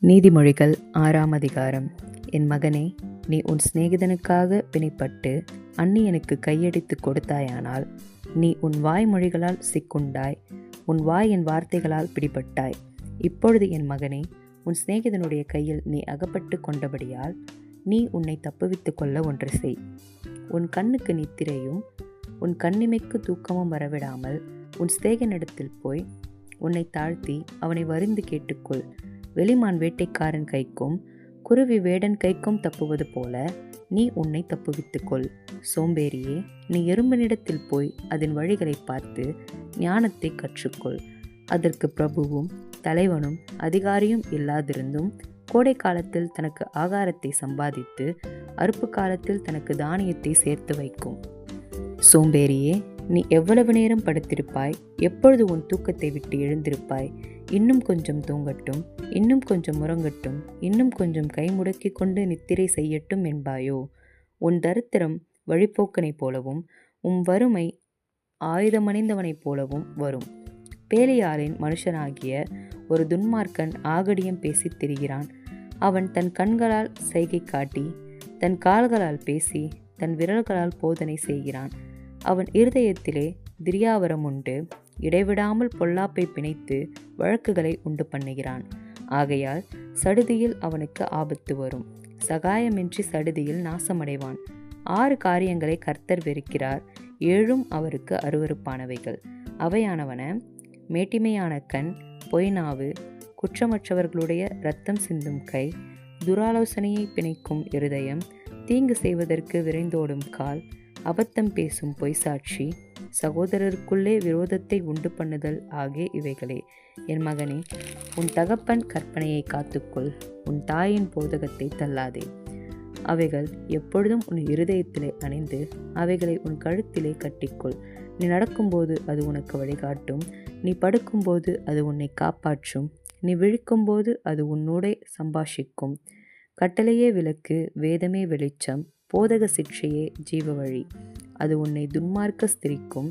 நீதிமொழிகள் 6ஆம் அதிகாரம். என் மகனே, நீ உன் சிநேகிதனுக்காக பிணைப்பட்டு அந்நியனுக்கு கையடித்து கொடுத்தாயானால், நீ உன் வாய்மொழிகளால் சிக்குண்டாய், உன் வாய் என் வார்த்தைகளால் பிடிபட்டாய். இப்பொழுது என் மகனே, உன் சிநேகிதனுடைய கையில் நீ அகப்பட்டு கொண்டபடியால் நீ உன்னை தப்புவித்துக் கொள்ள ஒன்று செய். உன் கண்ணுக்கு நித்திரையும் உன் கண்ணிமைக்கு தூக்கமும் வரவிடாமல் உன் சிநேகிதனிடத்தில் போய் உன்னை தாழ்த்தி அவனை வரிந்து கேட்டுக்கொள். வெளிமான் வேட்டைக்காரன் கைக்கும் குருவி வேடன் கைக்கும் தப்புவது போல நீ உன்னை தப்புவித்துக்கொள். சோம்பேறியே, நீ எறும்பினிடத்தில் போய் அதன் வழிகளை பார்த்து ஞானத்தை கற்றுக்கொள். அதற்கு பிரபுவும் தலைவனும் அதிகாரியும் இல்லாதிருந்தும் கோடை காலத்தில் தனக்கு ஆகாரத்தை சம்பாதித்து அறுப்பு காலத்தில் தனக்கு தானியத்தை சேர்த்து வைக்கும். சோம்பேறியே, நீ எவ்வளவு நேரம் படுத்திருப்பாய்? எப்பொழுது உன் தூக்கத்தை விட்டு எழுந்திருப்பாய்? இன்னும் கொஞ்சம் தூங்கட்டும், இன்னும் கொஞ்சம் உறங்கட்டும், இன்னும் கொஞ்சம் கை முடக்கி கொண்டு நித்திரை செய்யட்டும் என்பாயோ? உன் தரித்திரம் வழிப்போக்கனைப் போலவும் உன் வறுமை ஆயுதமணிந்தவனைப் போலவும் வரும். பேலியாளின் மனுஷனாகிய ஒரு துன்மார்க்கன் ஆகடியம் பேசித் திரிகிறான். அவன் தன் கண்களால் செய்கை காட்டி, தன் கால்களால் பேசி, தன் விரல்களால் போதனை செய்கிறான். அவன் இருதயத்திலே திரியாவரம் உண்டு, இடைவிடாமல் பொல்லாப்பை பிணைத்து வழக்குகளை உண்டு பண்ணுகிறான். ஆகையால் சடுதியில் அவனுக்கு ஆபத்து வரும், சகாயமின்றி சடுதியில் நாசமடைவான். 6 காரியங்களை கர்த்தர் வெறுக்கிறார், 7 அவருக்கு அருவருப்பானவைகள். அவையானவன: மேட்டிமையான கண், பொய்நாவு, குற்றமற்றவர்களுடைய இரத்தம் சிந்தும் கை, துராலோசனையை பிணைக்கும் இருதயம், தீங்கு செய்வதற்கு விரைந்தோடும் கால், அபத்தம் பேசும் பொய்சாட்சி, சகோதரருக்குள்ளே விரோதத்தை உண்டு பண்ணுதல் ஆகிய இவைகளே. என் மகனே, உன் தகப்பன் கற்பனையை காத்துக்கொள், உன் தாயின் போதகத்தை தள்ளாதே. அவைகள் எப்பொழுதும் உன் இருதயத்திலே அணிந்து அவைகளை உன் கழுத்திலே கட்டிக்கொள். நீ நடக்கும்போது அது உனக்கு வழிகாட்டும், நீ படுக்கும்போது அது உன்னை காப்பாற்றும், நீ விழிக்கும்போது அது உன்னோடே சம்பாஷிக்கும். கட்டளையே விளக்கு, வேதமே வெளிச்சம், போதக சிக்ஷையே ஜீவ வழி. அது உன்னை துன்மார்க்க ஸ்திரிக்கும்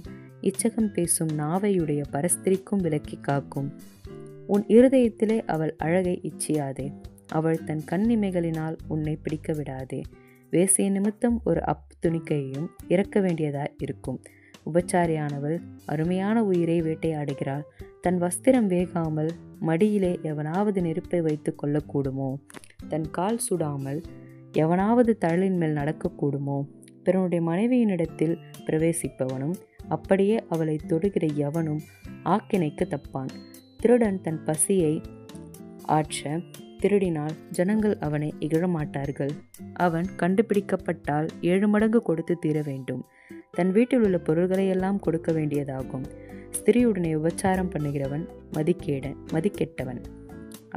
இச்சகம் பேசும் நாவையுடைய பரஸ்திரிக்கும் விலக்கி காக்கும். உன் இருதயத்திலே அவள் அழகை இச்சியாதே, அவள் தன் கண்ணிமைகளினால் உன்னை பிடிக்க விடாதே. வேசிய நிமித்தம் ஒரு துணிக்கையையும் இறக்க வேண்டியதாய் இருக்கும். உபச்சாரியானவள் அருமையான உயிரை வேட்டையாடுகிறாள். தன் வஸ்திரம் வேகாமல் மடியிலே எவனாவது நெருப்பை வைத்து கொள்ளக்கூடுமோ? தன் கால் சுடாமல் எவனாவது தழலின் மேல் நடக்கக்கூடுமோ? பிறனுடைய மனைவியினிடத்தில் பிரவேசிப்பவனும் அப்படியே அவளை தொடுகிற எவனும் ஆக்கினைக்கு தப்பான். திருடன் தன் பசியை ஆற்ற திருடினால் ஜனங்கள் அவனை இகழமாட்டார்கள். அவன் கண்டுபிடிக்கப்பட்டால் 7 மடங்கு கொடுத்து தீர வேண்டும். தன் வீட்டில் உள்ள பொருள்களையெல்லாம் கொடுக்க வேண்டியதாகும். ஸ்திரியுடனே உபச்சாரம் பண்ணுகிறவன் மதிக்கெட்டவன்.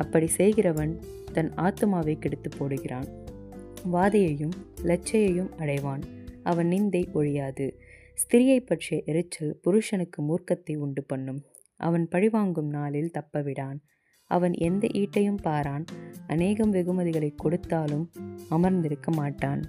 அப்படி செய்கிறவன் தன் ஆத்துமாவை கெடுத்து போடுகிறான். வாதையையும் லச்சையையும் அடைவான், அவன் நிந்தை ஒழியாது. ஸ்திரியை பற்றிய எரிச்சல் புருஷனுக்கு மூர்க்கத்தை உண்டு பண்ணும், அவன் பழிவாங்கும் நாளில் தப்பவிடான். அவன் எந்த ஈட்டையும் பாரான், அநேகம் வெகுமதிகளை கொடுத்தாலும் அமர்ந்திருக்க மாட்டான்.